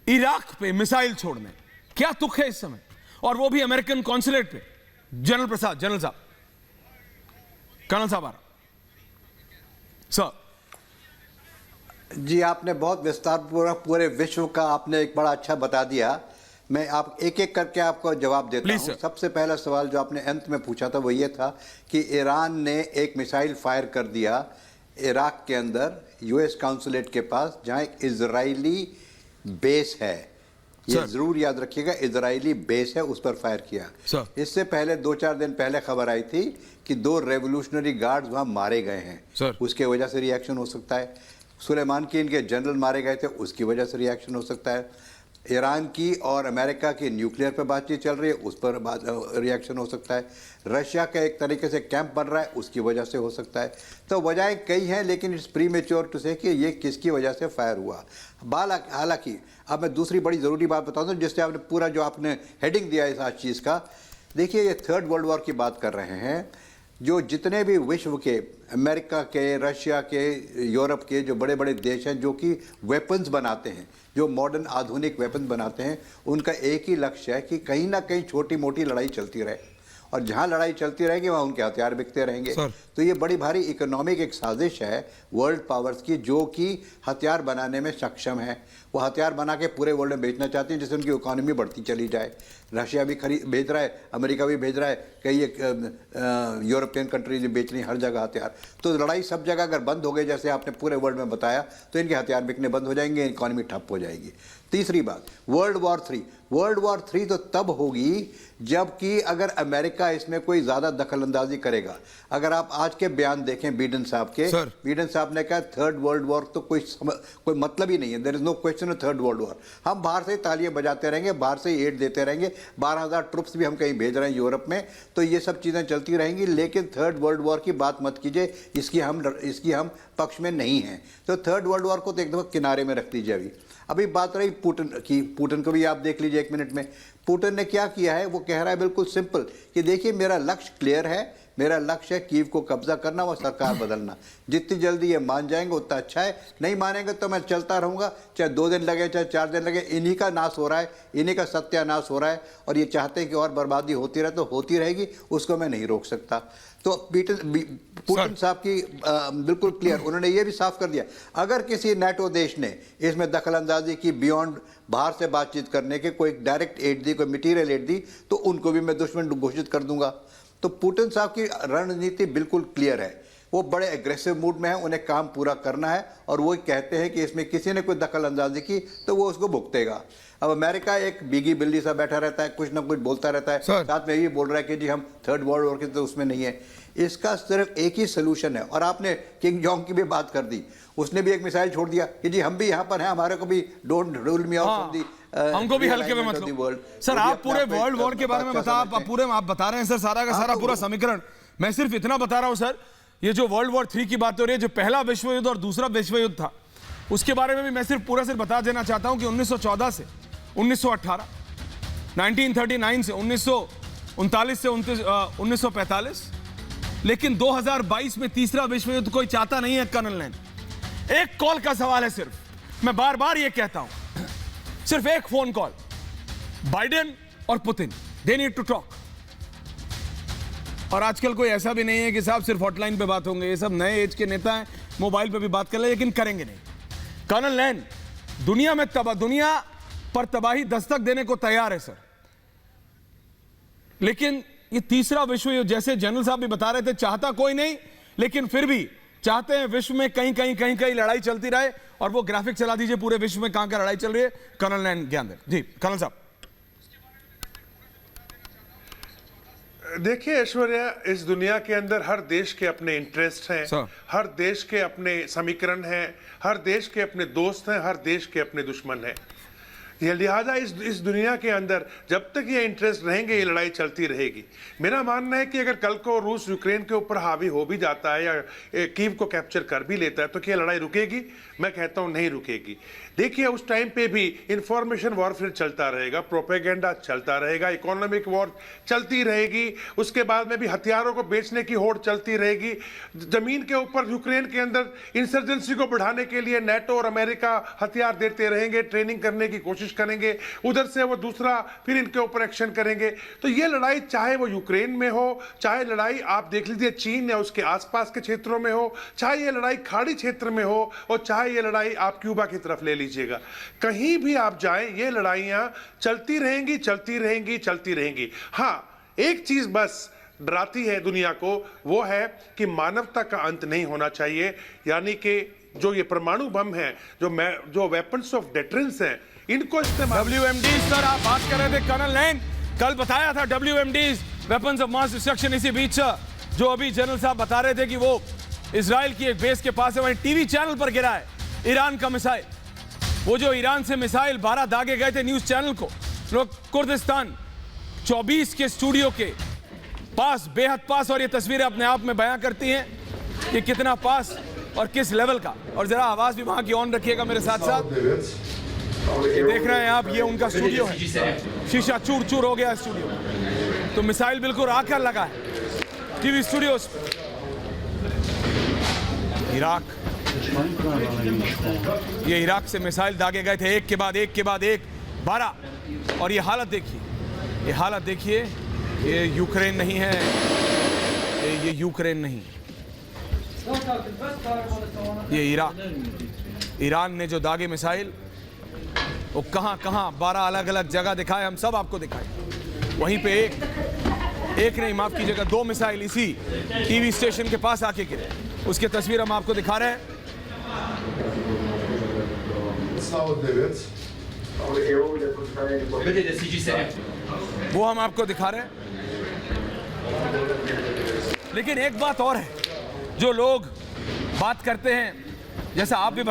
Iraq पे missile छोड़ने, क्या तुक है इस समय, और वो भी अमेरिकन कॉन्सुलेट पे। जनरल प्रसाद, जनरल साहब, कर्नल साहब आ रहा सर। जी, आपने बहुत विस्तार पूरे विश्व का आपने एक बड़ा अच्छा बता दिया। मैं आप एक एक करके आपको जवाब देता हूँ। सबसे पहला सवाल जो आपने अंत में पूछा था वो ये था कि ईरान ने एक मिसाइल फायर कर दिया इराक के अंदर यूएस काउंसुलेट के पास, जहाँ एक इजरायली बेस है। ये जरूर याद रखिएगा, इजरायली बेस है, उस पर फायर किया। इससे पहले 2-4 दिन पहले खबर आई थी कि 2 रेवोल्यूशनरी गार्ड्स वहाँ मारे गए हैं। उसके वजह से रिएक्शन हो सकता है। सुलेमान की इनके जनरल मारे गए थे, उसकी वजह से रिएक्शन हो सकता है। ईरान की और अमेरिका की न्यूक्लियर पर बातचीत चल रही है, उस पर रिएक्शन हो सकता है। रशिया का एक तरीके से कैंप बन रहा है, उसकी वजह से हो सकता है। तो वजहें कई हैं, लेकिन इट्स प्रीमेच्योर टू से कि ये किसकी वजह से फायर हुआ। हालांकि अब मैं दूसरी बड़ी ज़रूरी बात बताऊँ, जिससे आपने पूरा जो आपने हेडिंग दिया इस आज चीज़ का, देखिए ये 3rd वर्ल्ड वॉर की बात कर रहे हैं। जो जितने भी विश्व के, अमेरिका के, रशिया के, यूरोप के जो बड़े बड़े देश हैं जो कि वेपन्स बनाते हैं, जो मॉडर्न आधुनिक वेपन बनाते हैं, उनका एक ही लक्ष्य है कि कहीं ना कहीं छोटी मोटी लड़ाई चलती रहे, और जहां लड़ाई चलती रहेगी वहां उनके हथियार बिकते रहेंगे। तो ये बड़ी भारी इकोनॉमिक एक साजिश है वर्ल्ड पावर्स की, जो कि हथियार बनाने में सक्षम है। वो हथियार बना के पूरे वर्ल्ड में बेचना चाहती हैं, जिससे उनकी इकोनॉमी बढ़ती चली जाए। रशिया भी भेज रहा है, अमेरिका भी भेज रहा है, कई यूरोपियन कंट्रीज बेच रही हैं हर जगह हथियार। तो लड़ाई सब जगह अगर बंद हो गई, जैसे आपने पूरे वर्ल्ड में बताया, तो इनके हथियार बिकने बंद हो जाएंगे, इकोनॉमी ठप हो जाएगी। तीसरी बात, वर्ल्ड वॉर 3 तो तब होगी जबकि अगर अमेरिका इसमें कोई ज़्यादा दखल अंदाजी करेगा। अगर आप आज के बयान देखें बीडन साहब के, बीडन साहब ने कहा 3rd वर्ल्ड वॉर तो कोई मतलब ही नहीं है, there is no question of 3rd world war. हम बाहर से तालियां बजाते रहेंगे, बाहर से एड देते रहेंगे, 12,000 ट्रुप्स भी हम कहीं भेज रहे हैं यूरोप में, तो ये सब चीज़ें चलती रहेंगी, लेकिन 3rd वर्ल्ड वॉर की बात मत कीजिए, इसकी हम पक्ष में नहीं हैं। तो 3rd वर्ल्ड वॉर को तो एकदम किनारे में रख दीजिए। अभी बात रही पुतिन की, पुतिन को भी आप देख लीजिए 1 मिनट में। पुतिन ने क्या किया है, वो कह रहा है बिल्कुल सिंपल कि देखिए मेरा लक्ष्य क्लियर है, मेरा लक्ष्य है कीव को कब्जा करना और सरकार बदलना। जितनी जल्दी ये मान जाएंगे उतना अच्छा है, नहीं मानेंगे तो मैं चलता रहूँगा, चाहे 2 दिन लगे चाहे 4 दिन लगे। इन्हीं का नाश हो रहा है, इन्हीं का सत्यानाश हो रहा है, और ये चाहते हैं कि और बर्बादी होती रहे, तो होती रहेगी, उसको मैं नहीं रोक सकता। तो पुतिन साहब की बिल्कुल क्लियर, उन्होंने ये भी साफ कर दिया, अगर किसी नेटो देश ने इसमें दखल अंदाजी की, बियॉन्ड बाहर से बातचीत करने के, कोई डायरेक्ट एड दी, कोई मटीरियल एड दी, तो उनको भी मैं दुश्मन घोषित कर दूंगा। तो पुतिन साहब की रणनीति बिल्कुल क्लियर है, वो बड़े एग्रेसिव मूड में है, उन्हें काम पूरा करना है, और वो कहते हैं कि इसमें किसी ने कोई दखल अंदाजी की तो वो उसको भुगतेगा। अब अमेरिका एक बीगी बिल्ली सा बैठा रहता है, कुछ ना कुछ बोलता रहता है, साथ में ये बोल रहा है कि जी हम 3rd वर्ल्ड वॉर के तो उसमें नहीं है। इसका सिर्फ एक ही सोल्यूशन है, और आपने किंग जोंग की भी बात कर दी, उसने भी एक मिसाइल छोड़ दिया कि जी हम भी यहाँ पर हैं, हमारे को भी don't rule me out from the, हमको भी हल्के में मत लो। सर आप पूरे वर्ल्ड वॉर के बारे में आप बता रहे हैं सर, सारा का सारा पूरा समीकरण। मैं सिर्फ इतना बता रहा हूं सर, ये जो वर्ल्ड वॉर 3 की बात हो रही है, जो पहला विश्व युद्ध और दूसरा विश्व युद्ध था, उसके बारे में भी मैं सिर्फ पूरा बता देना चाहता हूं कि 1914 से 1918, 1939 से 1939 से 1945, लेकिन 2022 में तीसरा विश्व युद्ध कोई चाहता नहीं है कर्नल लैन। एक कॉल का सवाल है सिर्फ, मैं बार बार ये कहता हूं, सिर्फ एक फोन कॉल, बाइडेन और Putin, they need to talk. और आजकल कोई ऐसा भी नहीं है कि साहब सिर्फ हॉटलाइन पे बात होंगे, ये सब नए एज के नेता हैं, मोबाइल पे भी बात कर ले, लेकिन करेंगे नहीं। कर्नल लैन, दुनिया पर तबाही दस्तक देने को तैयार है सर, लेकिन ये तीसरा विश्व युद्ध, जैसे जनरल साहब भी बता रहे थे, चाहता कोई नहीं, लेकिन फिर भी चाहते हैं विश्व में कहीं लड़ाई चलती रहे, और वो ग्राफिक चला दीजिए पूरे विश्व में कहां लड़ाई चल रही है। कर्नल लैन ज्ञान दें जी। कर्नल साहब देखिए ऐश्वर्या, इस दुनिया के अंदर हर देश के अपने इंटरेस्ट हैं, हर देश के अपने समीकरण हैं, हर देश के अपने दोस्त हैं, हर देश के अपने दुश्मन हैं। लिहाजा इस दुनिया के अंदर जब तक ये इंटरेस्ट रहेंगे, ये लड़ाई चलती रहेगी। मेरा मानना है कि अगर कल को रूस यूक्रेन के ऊपर हावी हो भी जाता है या कीव को कैप्चर कर भी लेता है, तो क्या लड़ाई रुकेगी? मैं कहता हूँ नहीं रुकेगी। देखिए उस टाइम पे भी इंफॉर्मेशन वॉरफेयर चलता रहेगा, प्रोपेगेंडा चलता रहेगा, इकोनॉमिक वॉर चलती रहेगी, उसके बाद में भी हथियारों को बेचने की होड़ चलती रहेगी। जमीन के ऊपर यूक्रेन के अंदर इंसर्जेंसी को बढ़ाने के लिए नेटो और अमेरिका हथियार देते रहेंगे, ट्रेनिंग करने की कोशिश करेंगे, उधर से वो दूसरा फिर इनके ऊपर एक्शन करेंगे। तो ये लड़ाई चाहे वो यूक्रेन में हो, चाहे लड़ाई आप देख लीजिए चीन या उसके आसपास के क्षेत्रों में हो, चाहे ये लड़ाई खाड़ी क्षेत्र में हो, और चाहे ये लड़ाई आप क्यूबा की तरफ ले लीजिएगा, कहीं भी आप जाएं ये लड़ाइयां चलती रहेंगी, चलती रहेंगी, चलती रहेंगी। हाँ, एक चीज बस डराती है दुनिया को, वो है कि मानवता का अंत नहीं होना चाहिए, यानी कि जो ये परमाणु बम है, जो वेपन्स ऑफ डेटरेंस हैं, इनको इस्तेमाल। WMD सर आप बात कर रहे थे, कर्नल लैंग कल बताया था WMD weapons of mass destruction. इसी बीच जो अभी जनरल साहब बता रहे थे कि वो इजराइल की एक बेस के पास है, वहीं टीवी चैनल पर गिरा है ईरान का मिसाइल। वो जो ईरान से मिसाइल 12 दागे गए थे न्यूज चैनल को, लोग कुर्दिस्तान 24 के स्टूडियो के पास, बेहद पास, और ये तस्वीरें अपने आप में बयां करती हैं कि कितना पास और किस लेवल का। और जरा आवाज भी वहां की ऑन रखिएगा मेरे साथ साथ। ये देख रहे हैं आप, ये उनका स्टूडियो है, शीशा चूर चूर हो गया स्टूडियो। तो मिसाइल बिल्कुल आकर लगा है टीवी स्टूडियोज। इराक, ये इराक से मिसाइल दागे गए थे एक के बाद एक के बाद एक 12। और ये हालत देखिए, ये हालत देखिए, ये यूक्रेन नहीं है, ये यूक्रेन नहीं, ये इराक। ईरान ने जो दागे मिसाइल वो कहां कहां 12 अलग अलग जगह दिखाए, हम सब आपको दिखाए। वहीं पे एक नहीं, माफ कीजिएगा, 2 मिसाइल इसी टीवी स्टेशन के पास आके गिरे, उसकी तस्वीर हम आपको दिखा रहे हैं। वो हम आपको दिखा रहे हैं। लेकिन एक बात और है, जो लोग बात करते हैं, जैसा आप भी